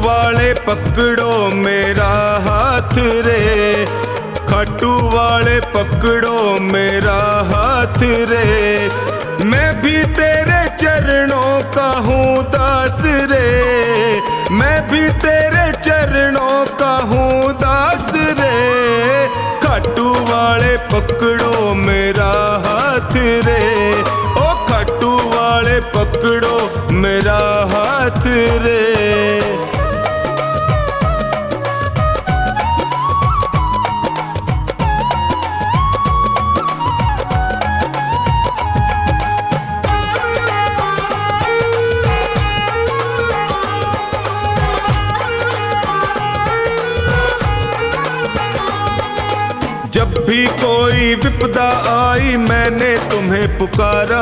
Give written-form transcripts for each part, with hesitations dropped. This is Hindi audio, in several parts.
वाले पकड़ो मेरा हाथ रे, खाटू वाले पकड़ो मेरा हाथ रे। मैं भी तेरे चरणों का हूँ दास रे, मैं भी तेरे चरणों का हूँ दास रे। खाटू वाले पकड़ो मेरा हाथ रे, ओ खाटू वाले पकड़ो मेरा हाथ रे। जब भी कोई विपदा आई मैंने तुम्हें पुकारा,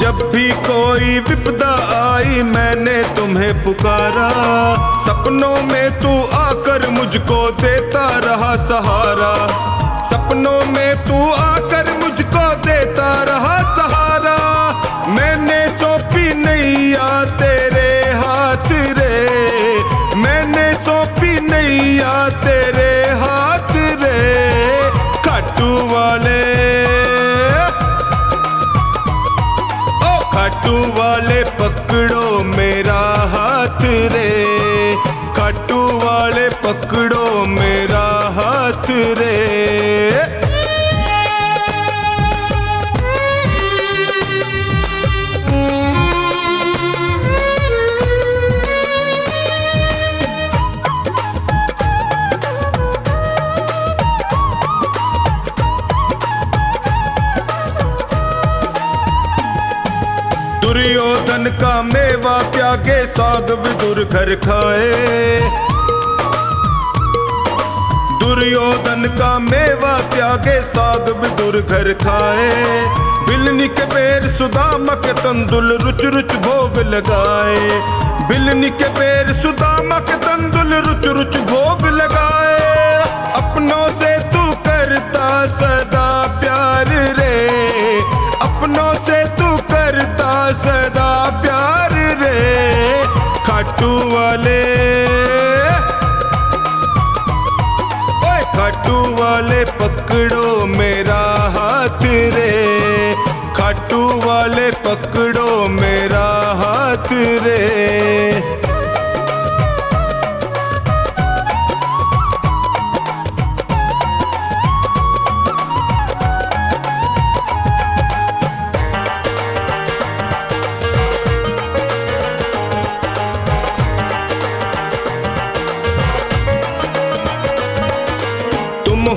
जब भी कोई विपदा आई मैंने तुम्हें पुकारा। सपनों में तू आकर मुझको देता रहा सहारा, सपनों में तू आकर मुझको देता रहा सहारा। मैंने सौंपी नैया तेरे हाथ रे, मैंने सौंपी नैया तेरे हाथ रे। खाटू वाले, ओ खाटू वाले पकड़ो मेरा हाथ रे, खाटू वाले पकड़ो मेरा हाथ रे। दुर्योधन का मेवा त्यागे साग विदुर घर खाए, दुर्योधन का मेवा त्यागे साग विदुर घर खाए। बिलनी के पैर सुदामा के तंदुल रुच रुच भोग लगाए, बिलनी के पैर सुदामा के तंदुल रुच रुच भोग लगाए। अपनों से तू करता सदा प्यार रे, अपनों से तू करता सदा प्यार रे। खाटू वाले, ओए खाटू वाले पकड़ो मेरा हाथ रे, खाटू वाले पकड़ो मेरा हाथ रे।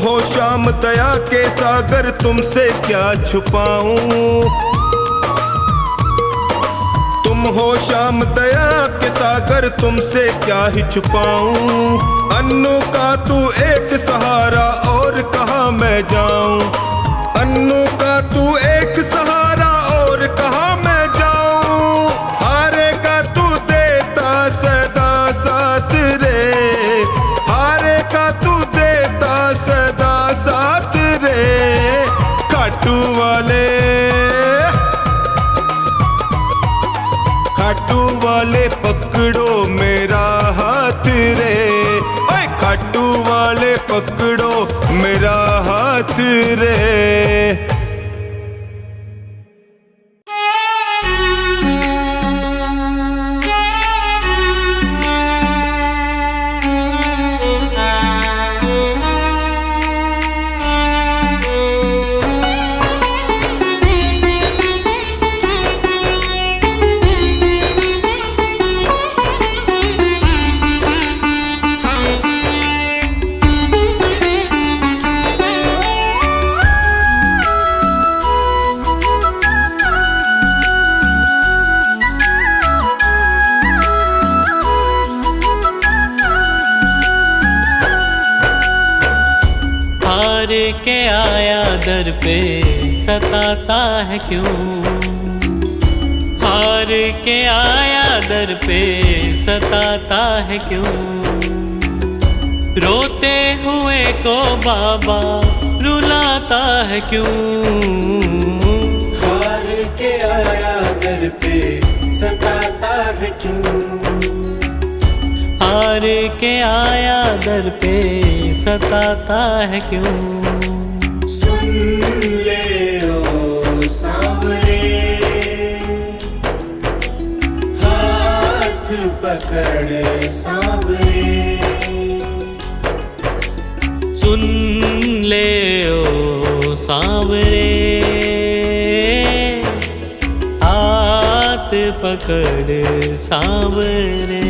हो श्याम दया के सागर तुमसे क्या छुपाऊं, तुम हो श्याम दया के सागर तुमसे क्या ही छुपाऊं। अन्नू का तू एक सहारा और कहाँ मैं जाऊं, अन्नू का तू एक सहारा और कहाँ मैं जाऊं। हारे का तू देता सदा साथ रे, हारे का तू देता सदा साथ रे। खाटू वाले, खाटू वाले पकड़ो मेरा हाथ रे, ओए खाटू वाले पकड़ो मेरा हाथ रे। हार के आया दर पे सताता है क्यों, हार के आया दर पे सताता है क्यों। रोते हुए को बाबा रुलाता है क्यों, हार के आया दर पे सताता है क्यों? हार के आया दर पे सताता है क्यों? सुन ले ओ सांवरे, हाथ पकड़ सांवरे। सुन ले ओ सांवरे, हाथ पकड़ सांवरे।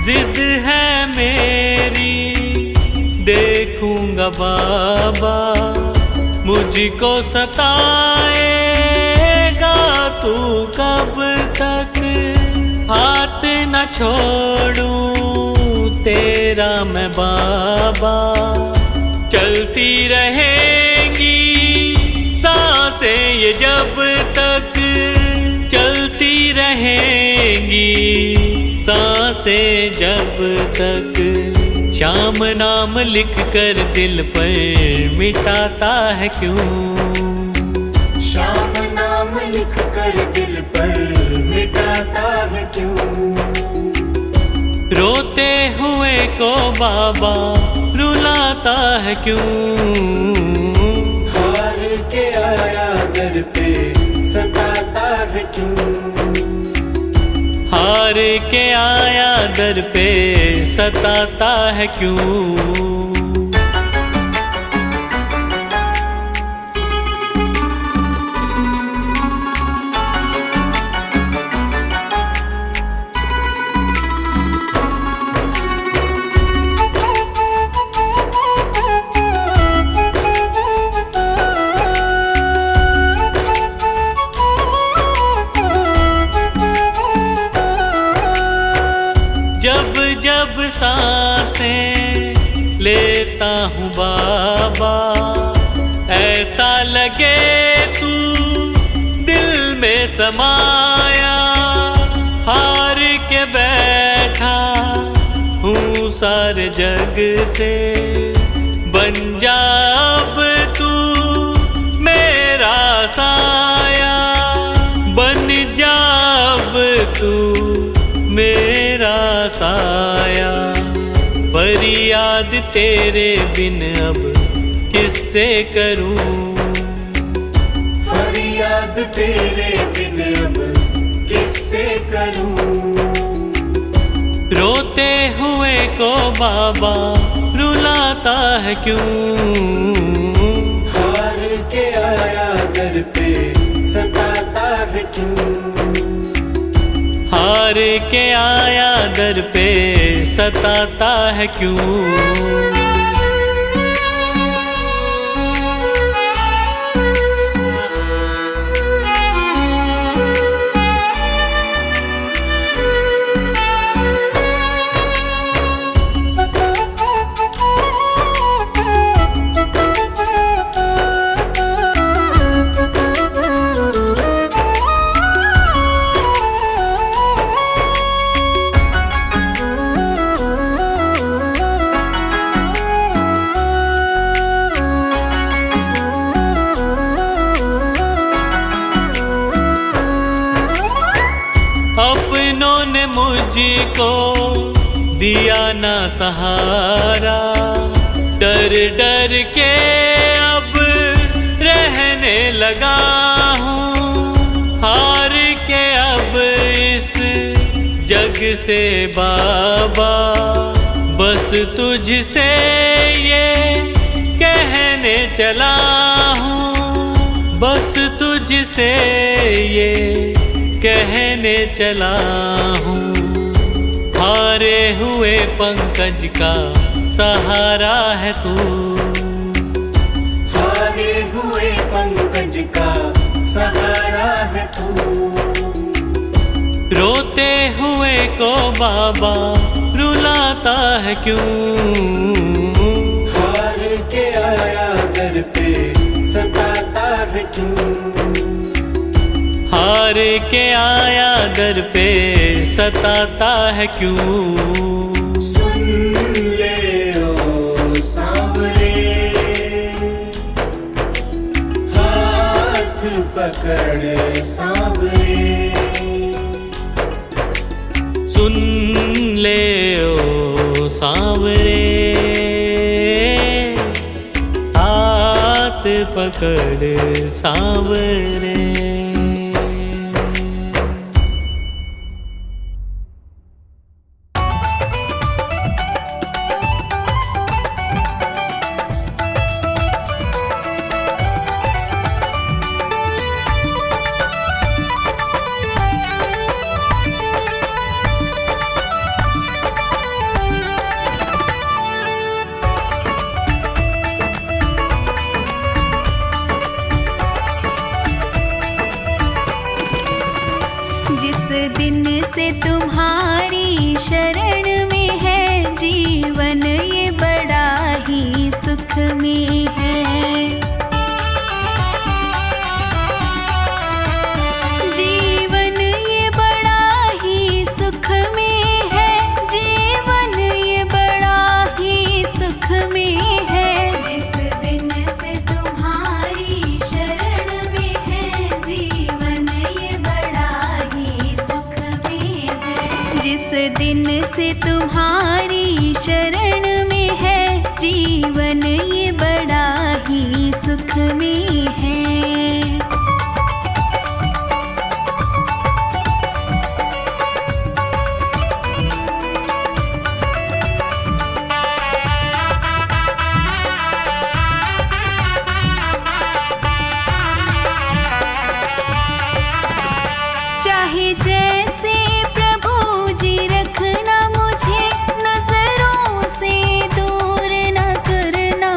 जिद है मेरी देखूंगा बाबा, मुझको सताएगा तू कब तक? हाथ न छोड़ूं तेरा मैं बाबा, चलती रहेंगी सांसें ये जब तक, चलती रहेंगी सांसें जब तक। श्याम नाम लिख कर दिल पर मिटाता है क्यों? श्याम नाम लिख कर दिल पर मिटाता है क्यों? रोते हुए को बाबा रुलाता है क्यों? हार के आया दर पे सताता है क्यों? हार के आया दर पे सताता है क्यों? जब जब सांसें लेता हूँ बाबा, ऐसा लगे तू दिल में समाया। हार के बैठा हूँ सारे जग से, बन जा अब तू मेरा साया, बन जा अब तू मेरा साया। फरियाद तेरे बिन अब किससे करूं? फरियाद तेरे बिन अब किससे करूं? रोते हुए को बाबा रुलाता है क्यों? हार के आया दर पे सताता है क्यों? हार के आया दर पे सताता है क्यों? अपनों ने मुझको दिया ना सहारा, डर डर के अब रहने लगा हूँ। हार के अब इस जग से बाबा, बस तुझसे ये कहने चला हूँ, बस तुझसे ये कहने चला हूँ। हारे हुए पंकज का सहारा है तू। हारे हुए पंकज का सहारा है तू। रोते हुए को बाबा रुलाता है क्यों? हार के आया दर पे सताता है क्यों? हार के आया दर पे सताता है क्यों? सुन ले ओ सांवरे, हाथ पकड़ सांवरे। सुन ले ओ सांवरे, हाथ पकड़ सांवरे। जिस दिन से तुम्हारी शरण में है जीवन, ये बड़ा ही सुख में है। जीवन ये बड़ा ही सुख में है, जीवन ये बड़ा ही सुख में है। जिस दिन से तुम्हारी शरण में है जीवन, ये बड़ा ही सुख में है। जिस दिन से तुम्हारी शरण में है जीवन, ये बड़ा ही सुख में है। चाहे जैसे प्रभु जी रखना मुझे, नजरों से दूर न करना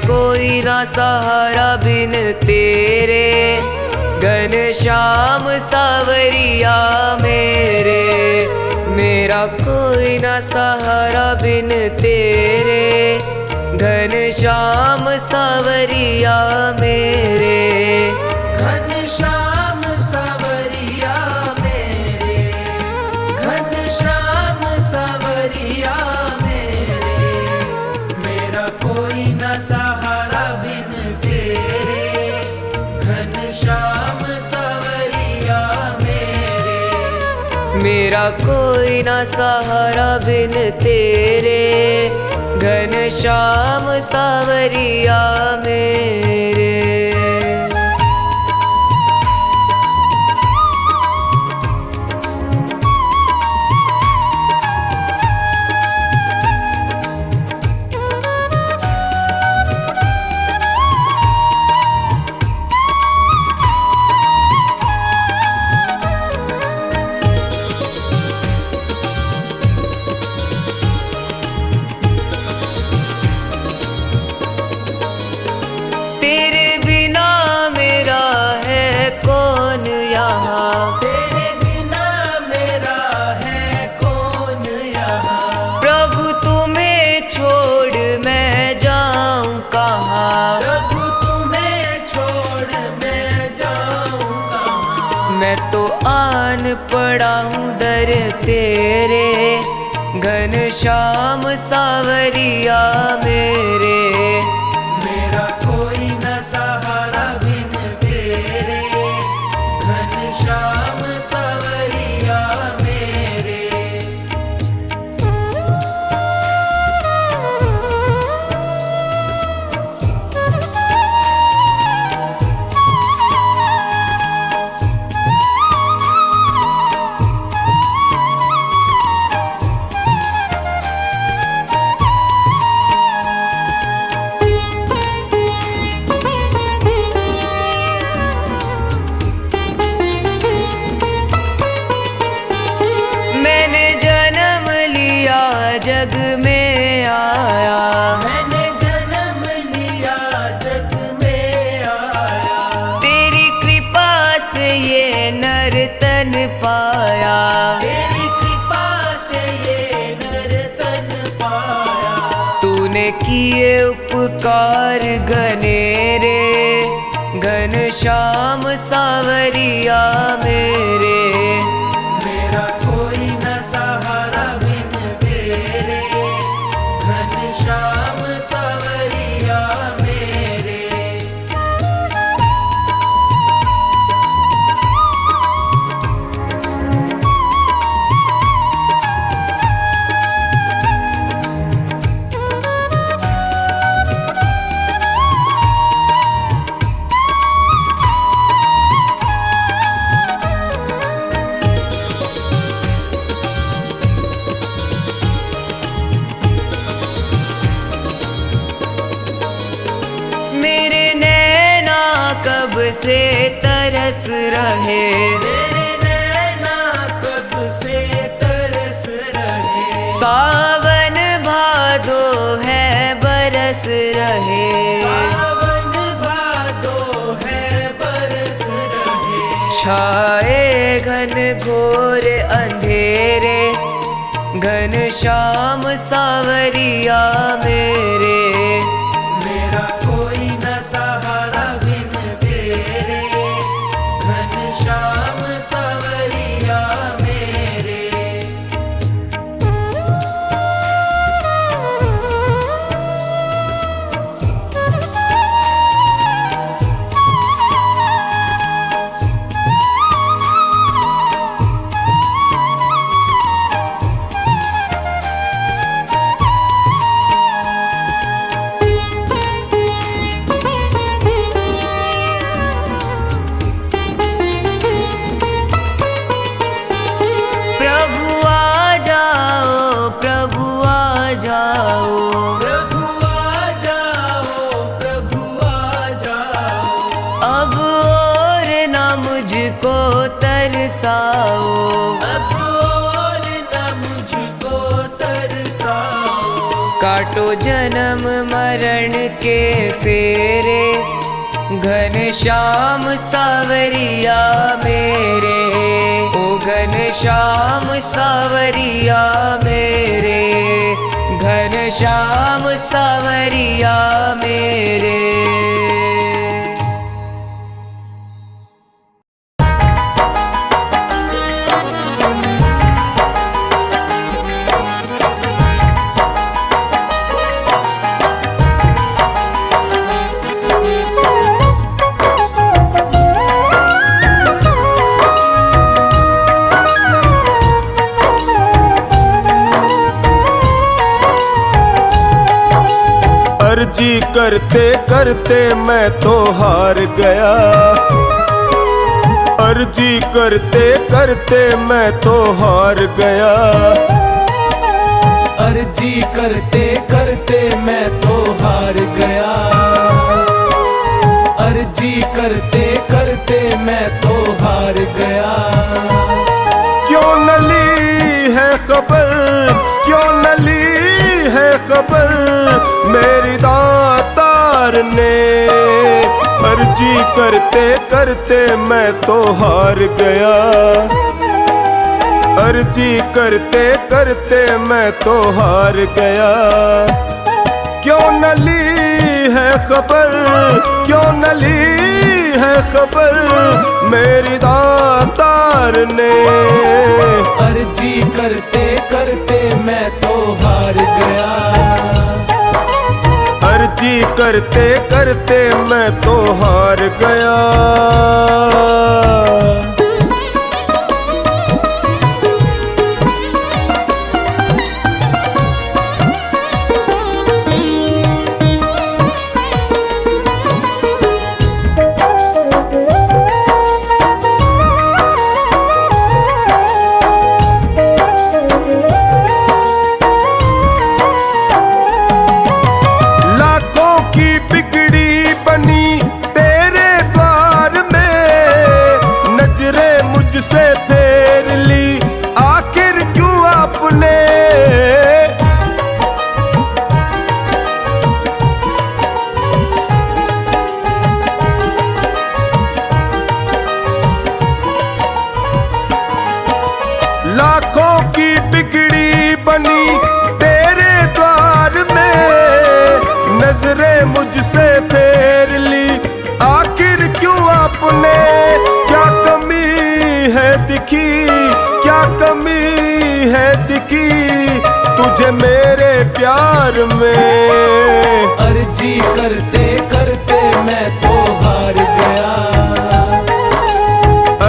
कोई ना सहारा बिन तेरे, घनश्याम सावरिया मेरे। मेरा कोई ना सहारा बिन तेरे, घनश्याम सावरिया मेरे। घनश्याम सावरिया मेरे, घनश्याम सावरिया मेरे। मेरा कोई न सहारा बिन तेरे, घनश्याम सावरिया मेरे। मेरा कोई ना सहारा बिन तेरे, घनश्याम सावरिया मेरे। तेरे बिना मेरा है कौन यहाँ, तेरे बिना मेरा है कौन यहाँ। प्रभु तुम्हें छोड़ मैं जाऊँ कहाँ। प्रभु तुम्हें छोड़ मैं जाऊँ कहाँ। मैं तो आन पड़ा हूँ दर तेरे, घनश्याम सावरिया मेरे। मेरा कोई न सहारा बिन तेरे, घनश्याम सावरिया मेरे। मैंने जन्म लिया जग में आया, मैंने जन्म लिया जग में आया। तेरी कृपा से ये नर तन पाया। तेरी कृपा से ये नर तन पाया। तूने किए उपकार घनेरे, घनश्याम सावरिया मेरे। मेरा कोई न सहारा बिन तेरे, घनश्याम सावरिया मेरे। मेरे नैना कब से तरस रहे, तेरे नैना कब से तरस रहे। सावन भादो है बरस रहे। सावन भादो है बरस रहे। छाए घन घोर अंधेरे, घनश्याम सावरिया मेरे। मेरा कोई न सहारा बिन तेरे, घनश्याम सावरिया मेरे। मुझको तरसाओ, अब और न मुझको तरसाओ। काटो जन्म मरण के फेरे, घनश्याम सावरिया मेरे, ओ घनश्याम सावरिया मेरे, घनश्याम सावरिया मेरे। अर्जी करते करते मैं तो हार गया, अर्जी करते करते मैं तो हार गया, अर्जी करते करते मैं तो हार गया, अर्जी करते करते मैं तो हार गया। क्यों न ली है खबर, क्यों न ली है खबर मेरी दातार ने, अर्जी करते करते मैं तो हार गया, अर्जी करते करते मैं तो हार गया। क्यों न ली है खबर, क्यों न ली है खबर मेरी दातार ने, अर्जी करते करते मैं तो हार गया, अर्जी करते करते मैं तो हार गया। लाखों की बिगड़ी बनी तेरे द्वार में, नजरें मुझसे फेर ली आखिर क्यों आपने, क्या कमी है दिखी, क्या कमी है दिखी तुझे मेरे प्यार में, अर्जी करते करते मैं तो हार गया,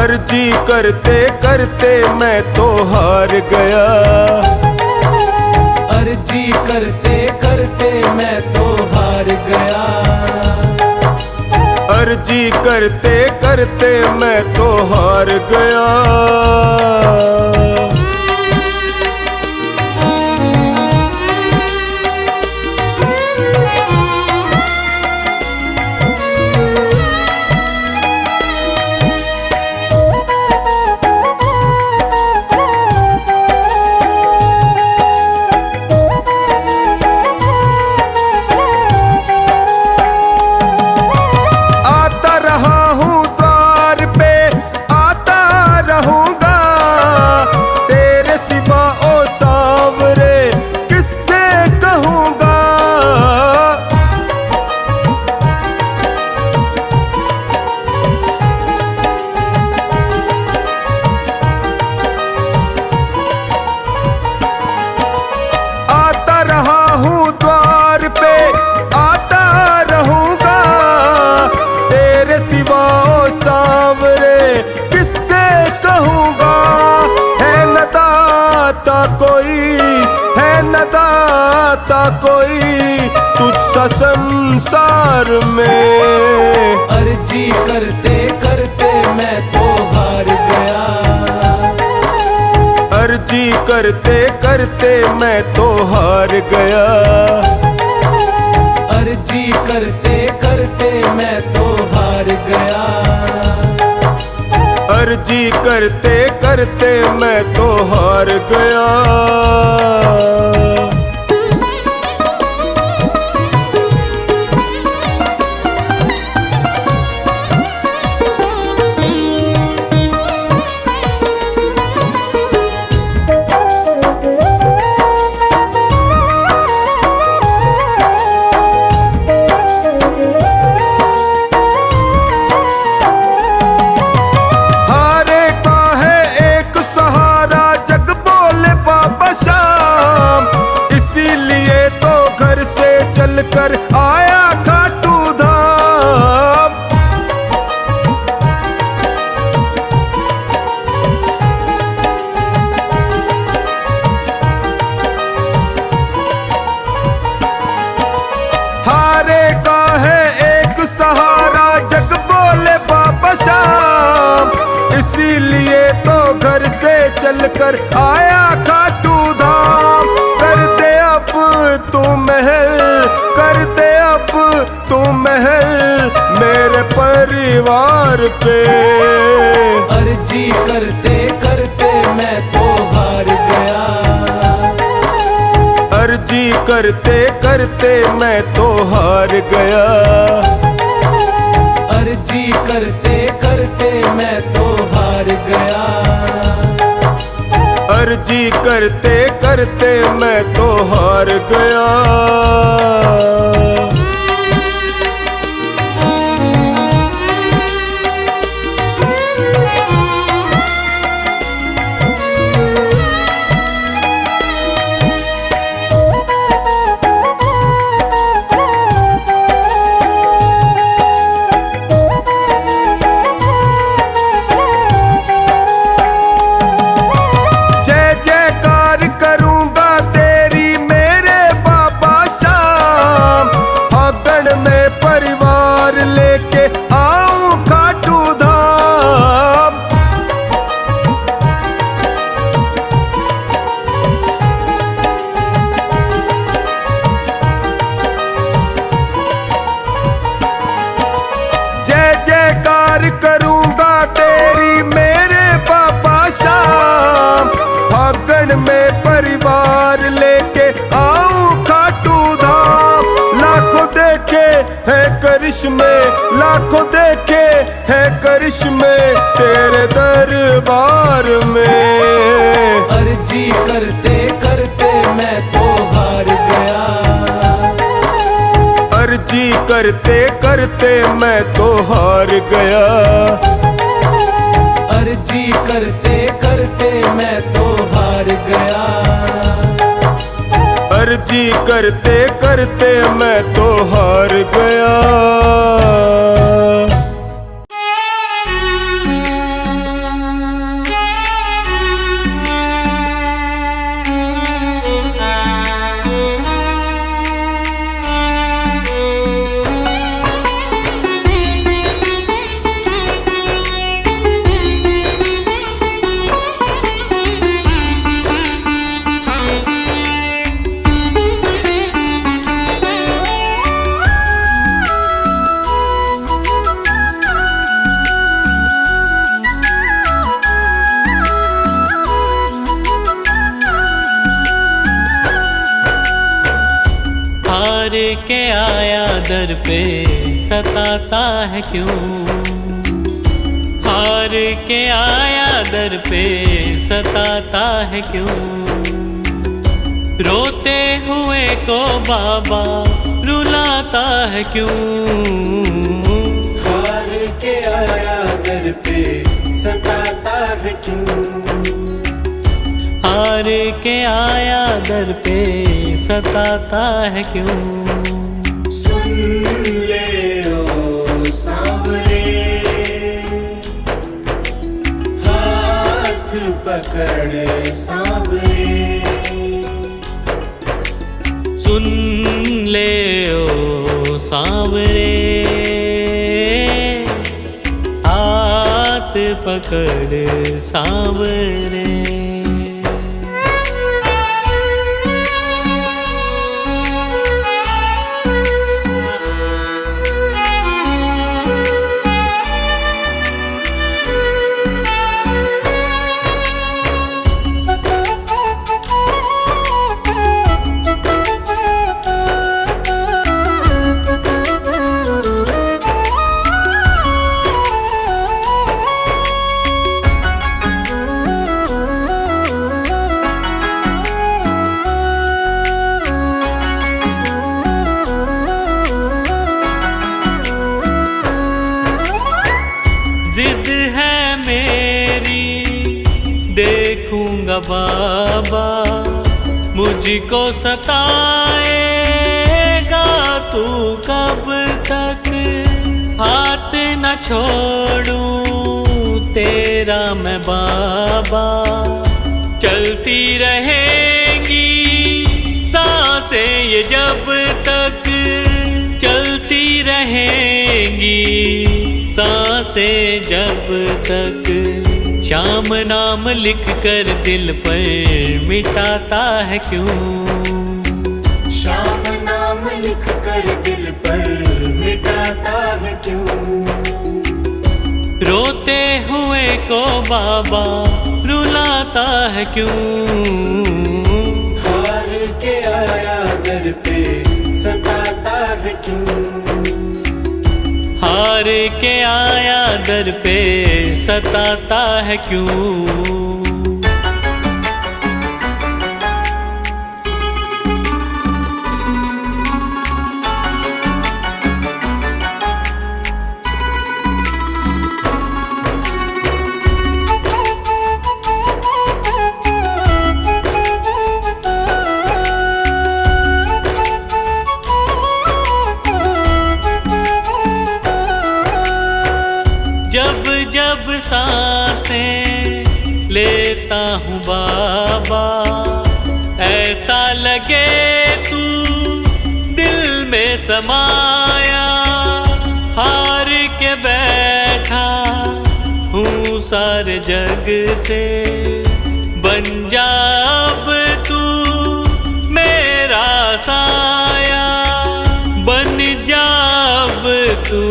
अर्जी करते करते मैं तो हार गया, अर्जी करते करते मैं तो हार गया, अर्जी करते करते मैं तो हार गया। कोई तुझसा संसार में, अर्जी करते करते मैं तो हार गया, अर्जी करते करते मैं तो हार गया, अर्जी करते करते मैं तो हार गया, अर्जी करते करते मैं तो हार गया। पर आया खाटू धाम। कर दे अब तू महल, कर दे अब तू महल मेरे परिवार पे। अर्जी करते करते मैं तो हार गया, अर्जी करते करते मैं तो हार गया, अर्जी करते करते मैं तो हार गया, अर्जी करते करते मैं तो हार गया। लेके आऊं खाटू धाम। जय जयकार करूंगा तेरी मेरे बाबा शाम। फागण में परिवार लेके आऊं खाटू धाम। लाखों देखे है करिश्मे, लाखों देखे है करिश्मे तेरे दरबार में। अर्जी करते करते मैं तो हार गया, अर्जी करते करते मैं तो हार गया, अर्जी करते करते मैं तो हार गया, अर्जी करते करते मैं तो हार गया। हार के आया दर पे सताता है क्यों, हार के आया दर पे सताता है क्यों। रोते हुए को बाबा रुलाता है क्यों, हार के आया दर पे सताता है क्यों, हार के आया दर पे सताता है क्यों। सुन ले ओ सांवरे, हाथ पकड़ सांवरे, सुन ले ओ सांवरे, हाथ पकड़ सांवरे। जिद है मेरी देखूंगा बाबा, मुझको सताएगा तू कब तक। हाथ न छोड़ूं तेरा मैं बाबा, चलती रहेंगी सांसें ये जब तक, चलती रहेंगी सांसें जब तक। श्याम नाम लिख कर दिल पर मिटाता है क्यों? श्याम नाम लिख कर दिल पर मिटाता है क्यों? रोते हुए को बाबा रुलाता है क्यों? हार के आया दर पे सताता है क्यों? हार के आया दर पे सताता है क्यों? जब जब सांसें लेता हूँ बाबा, ऐसा लगे तू दिल में समाया। हार के बैठा हूँ सारे जग से, बन जा अब तू मेरा साया। बन जा अब तू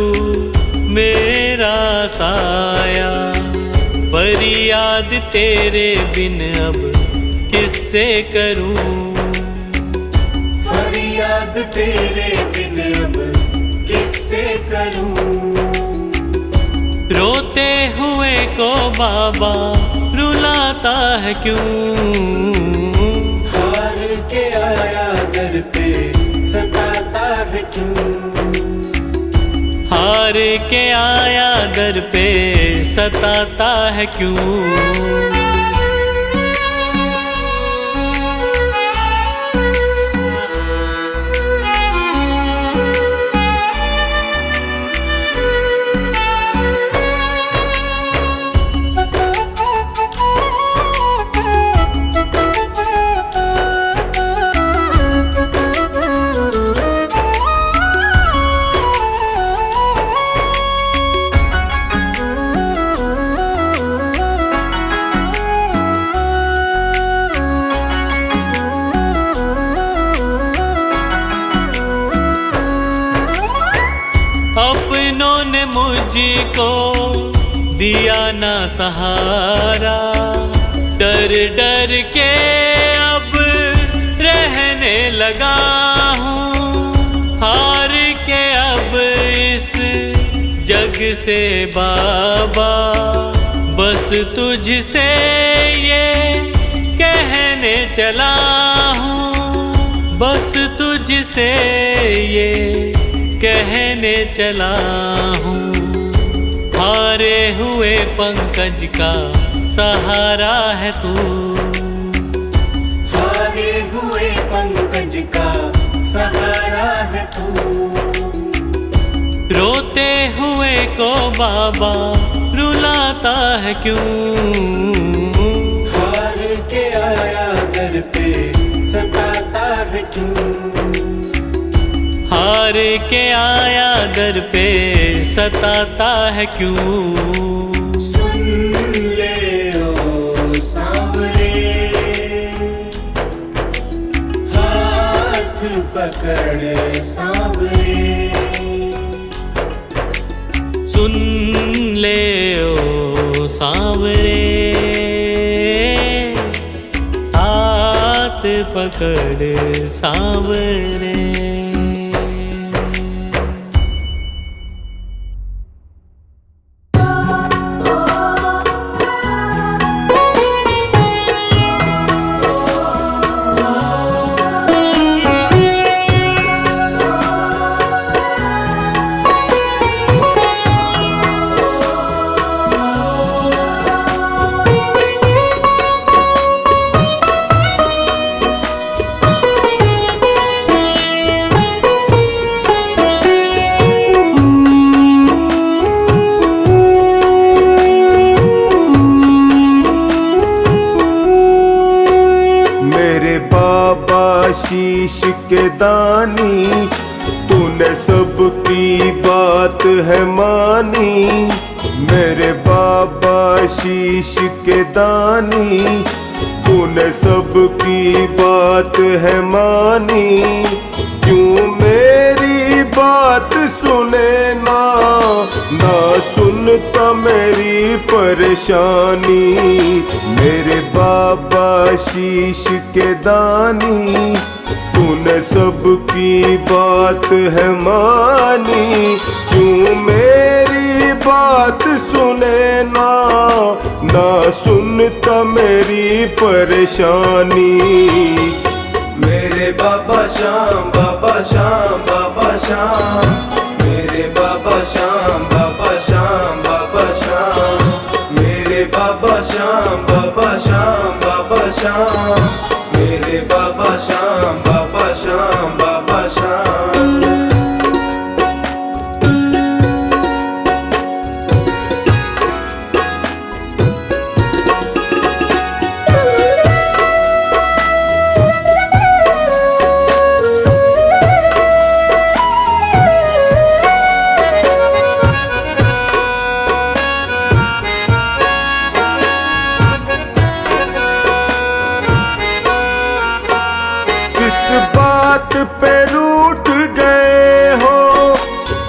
मेरा साया। फरियाद तेरे बिन अब किससे करूं? फरियाद तेरे बिन अब किससे करूं? रोते हुए को बाबा रुलाता है क्यों? हार के आया दर पे सताता है क्यों? हार के आया दर पे सताता है क्यों? अपनों ने मुझको दिया ना सहारा, डर डर के अब रहने लगा हूँ। हार के अब इस जग से बाबा, बस तुझसे ये कहने चला हूँ। बस तुझसे ये कहने चला हूँ। हारे हुए पंकज का सहारा है तू। हारे हुए पंकज का सहारा है तू। रोते हुए को बाबा रुलाता है क्यों? हार के आया दर पे सताता है क्यों? हार के आया दर पे सताता है क्यों? सुन ले ओ सांवरे, हाथ पकड़ सांवरे। सुन ले ओ सांवरे, हाथ पकड़ सांवरे। शीश के दानी, तूने सबकी बात है मानी। मेरे बाबा बाबा शीश के दानी, तूने सबकी बात है मानी, क्यों मेरी बात सुने ना, ना सुनता मेरी परेशानी। मेरे बाबा शीश के दानी, तूने सबकी बात है मानी, क्यों मेरी बात सुने ना, ना सुनता मेरी परेशानी। मेरे बाबा श्याम, बाबा श्याम, बाबा श्याम, मेरे बाबा श्याम, बाबा श्याम, बाबा श्याम, मेरे बाबा श्याम, बाबा श्याम, बाबा श्याम, मेरे बाबा श्याम, बाबा श्याम, बाबा श्याम। बात पे रूठ गए हो,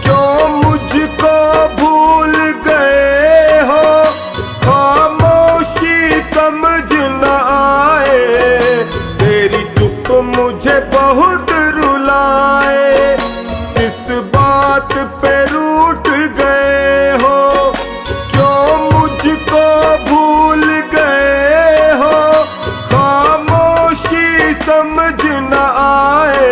क्यों मुझको भूल गए हो, खामोशी समझ न आए, तेरी चुप मुझे बहुत रुलाए। इस बात पे रूठ गए हो, क्यों मुझको भूल गए हो, खामोशी समझ न आए,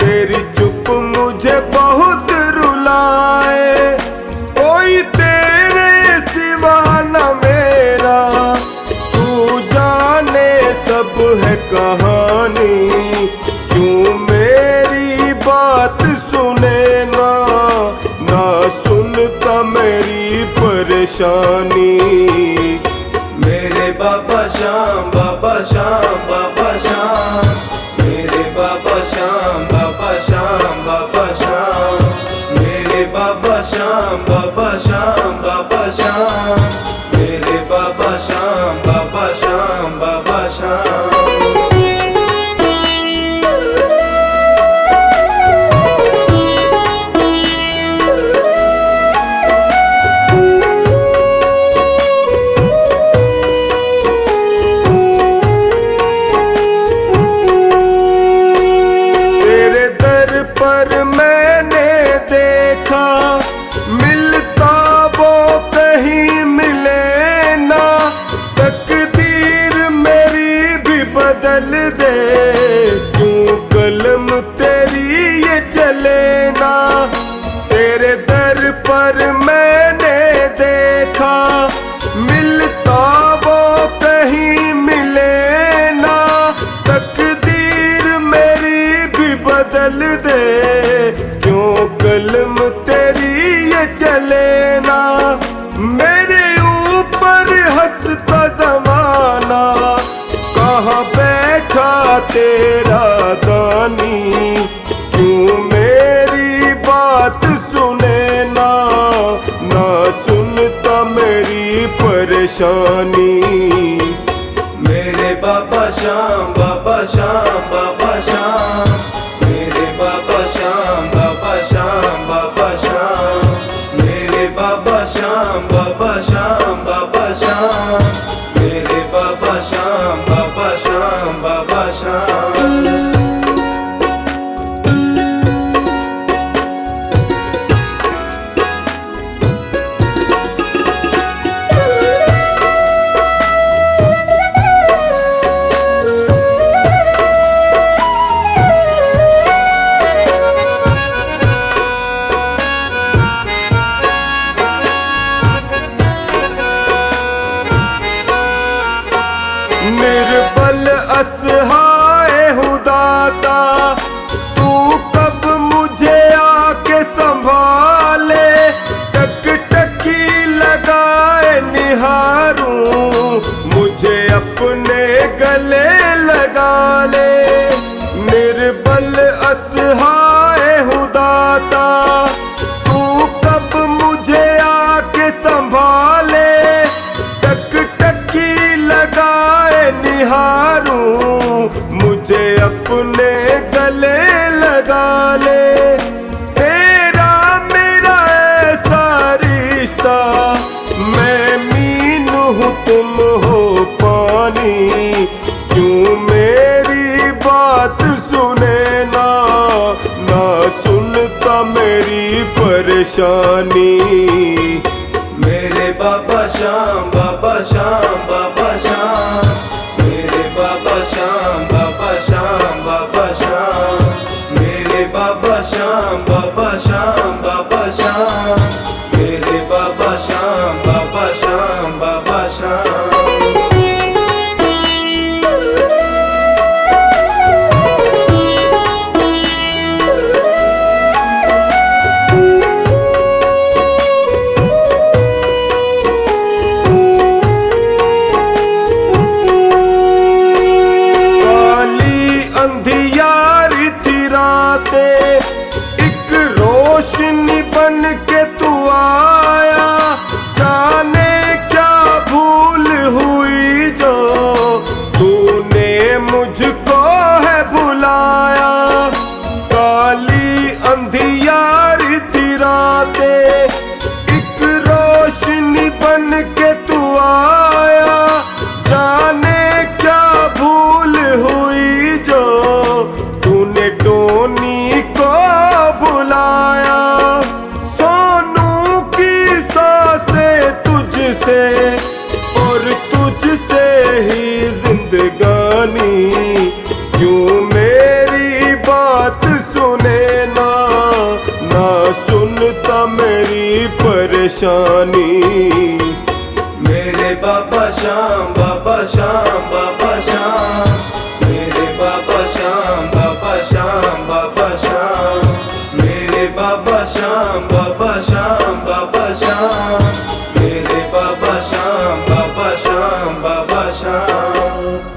तेरी चुप मुझे बहुत रुलाए। कोई तेरे सिवा न मेरा, तू जाने सब है कहानी, क्यों मेरी बात सुने ना, ना सुनता मेरी परेशानी। मेरे बाबा श्याम, बाबा श्याम, बाबा श्याम, मेरे बाबा श्याम, बाबा श्याम, बाबा श्याम, मेरे बाबा श्याम, बाबा श्याम, बाबा श्याम, मेरे बाबा श्याम, बाबा श्याम, बाबा श्याम। पर मैंने देखा, मिलता वो कहीं मिले ना, तकदीर मेरी भी बदल दे, क्यों कलम तेरी ये चले ना। तेरे दर पर मैंने देखा, मिलता वो कहीं मिले ना, तकदीर मेरी भी बदल दे, क्यों कलम तेरी ये चले ना। मेरे ऊपर हंसता जमाना, कहाँ बैठा तेरा दानी, क्यों मेरी बात सुने ना, ना सुनता मेरी परेशानी। मेरे बाबा श्याम, बाबा श्याम, बाबा श्याम, मेरे बाबा श्याम, बाबा श्याम, बाबा श्याम, मेरे बाबा श्याम, बाबा श्याम, बाबा श्याम, मेरे बाबा श्याम, बाबा श्याम, बाबा श्याम। निर्बल असहाय हूँ दाता, तू कब मुझे आके संभाले, टकटकी लगाए निहारूं, मुझे अपने गले लगा ले। निर्बल असहाय हूँ दाता, तू कब मुझे आके संभाले, परेशानी। मेरे बाबा श्याम, बाबा श्याम, बाबा श्याम, मेरे बाबा श्याम, बाबा श्याम, बाबा श्याम, मेरे बाबा श्याम, बाबा श्याम, बाबा श्याम, मेरे बाबा श्याम, बाबा श्याम, बाबा श्याम। एक रोशनी बन के तू आया, जाने क्या भूल हुई जो तूने मुझको है भुलाया। काली अंधियारी थी रातें, एक रोशनी बन के तू आया, जाने क्या भूल हुई जो तूने टोनी को बुलाया। सोनू की सांसें तुझसे और तुझसे ही जिंदगानी, क्यों मेरी बात सुने ना सुनता मेरी परेशानी। मेरे बाबा श्याम, बाबा श्याम, बाबा श्याम, मेरे बाबा श्याम, बाबा श्याम, बाबा श्याम, मेरे बाबा श्याम, बाबा श्याम, बाबा श्याम, मेरे बाबा श्याम, बाबा श्याम, बाबा श्याम।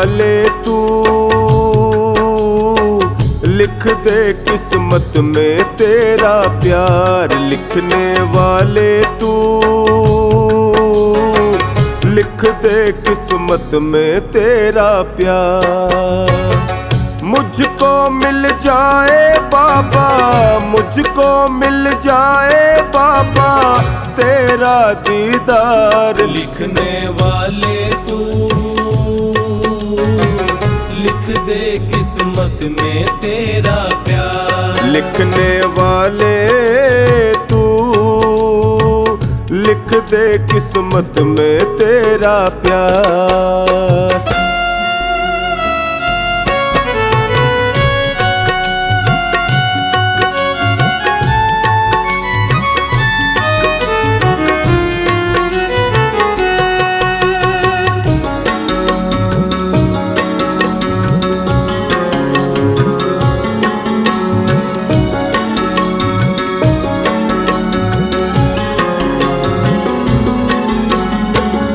वाले तू लिख दे किस्मत में तेरा प्यार। लिखने वाले तू लिख दे किस्मत में तेरा प्यार। मुझको मिल जाए बाबा, मुझको मिल जाए बाबा तेरा दीदार। लिखने वाले तू लिख दे किस्मत में तेरा प्यार। लिखने वाले तू लिख दे किस्मत में तेरा प्यार।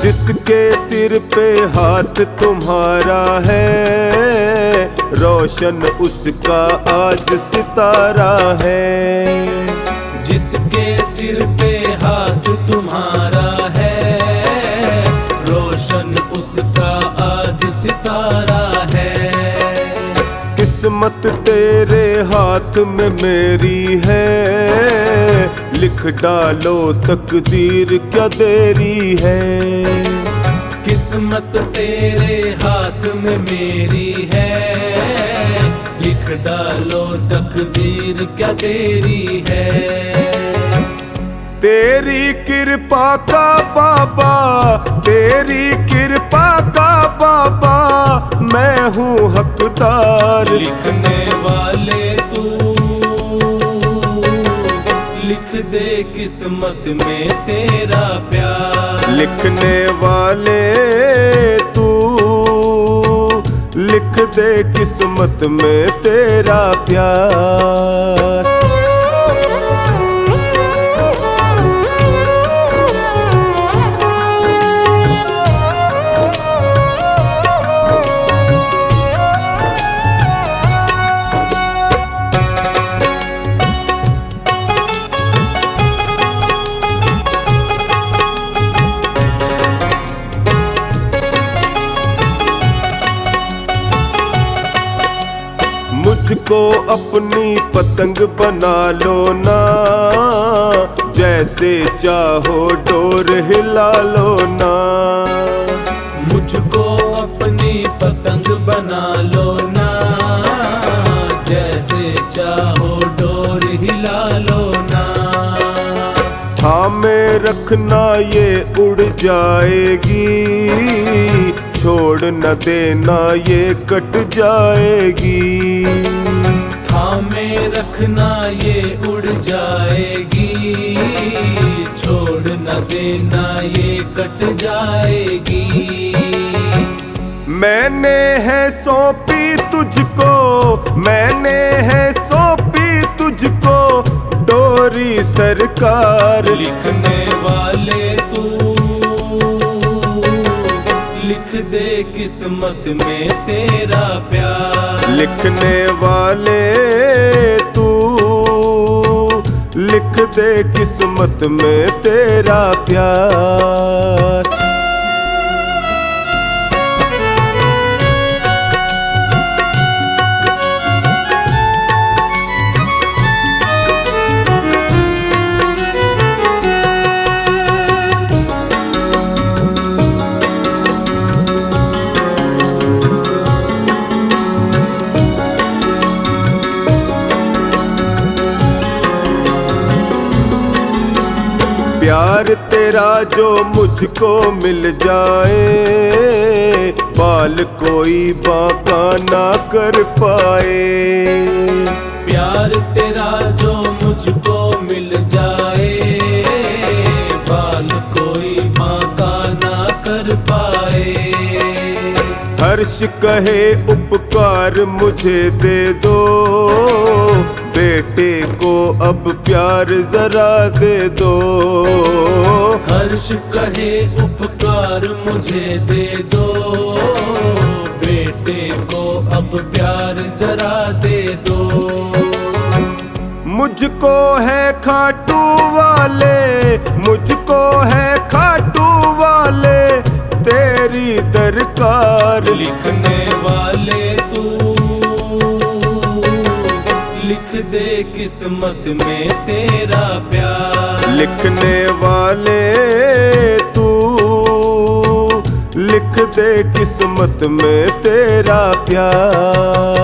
जिसके सिर पे हाथ तुम्हारा है, रोशन उसका आज सितारा है। जिसके सिर पे हाथ तुम्हारा है, रोशन उसका आज सितारा है। किस्मत तेरे हाथ में मेरी है, लिख डालो तकदीर क्या देरी है। किस्मत तेरे हाथ में मेरी है, लिख डालो तकदीर क्या देरी है। तेरी कृपा का बाबा, तेरी कृपा का बाबा मैं हूँ हकदार। लिखने वाले तू लिख दे किस्मत में तेरा प्यार। लिखने वाले तू लिख दे किस्मत में तेरा प्यार। मुझको अपनी पतंग बना लो ना, जैसे चाहो डोर हिला लो ना। मुझको अपनी पतंग बना लो ना, जैसे चाहो डोर हिला लो ना। थामे रखना ये उड़ जाएगी, छोड़ न देना ये कट जाएगी। थामे रखना ये उड़ जाएगी, छोड़ न देना ये कट जाएगी। मैंने है सौंपी तुझको, मैंने है सौंपी तुझको डोरी सरकार। लिखने वाले तू लिख दे किस्मत में तेरा प्यार। लिखने वाले तू लिख दे किस्मत में तेरा प्यार। प्यार तेरा जो मुझको मिल जाए, बाल कोई बांका ना कर पाए। प्यार तेरा जो मुझको मिल जाए, बाल कोई बांका ना कर पाए। हर्ष कहे उपकार मुझे दे दो, बेटे को अब प्यार जरा दे दो। हर्ष कहे उपकार मुझे दे दो, बेटे छोटे को अब प्यार जरा दे दो। मुझको है खाटू वाले, मुझको है खाटू वाले तेरी दरकार। लिखने वाले तू लिख दे किस्मत में तेरा प्यार। लिखने वाले तू लिख दे किस्मत में तेरा प्यार।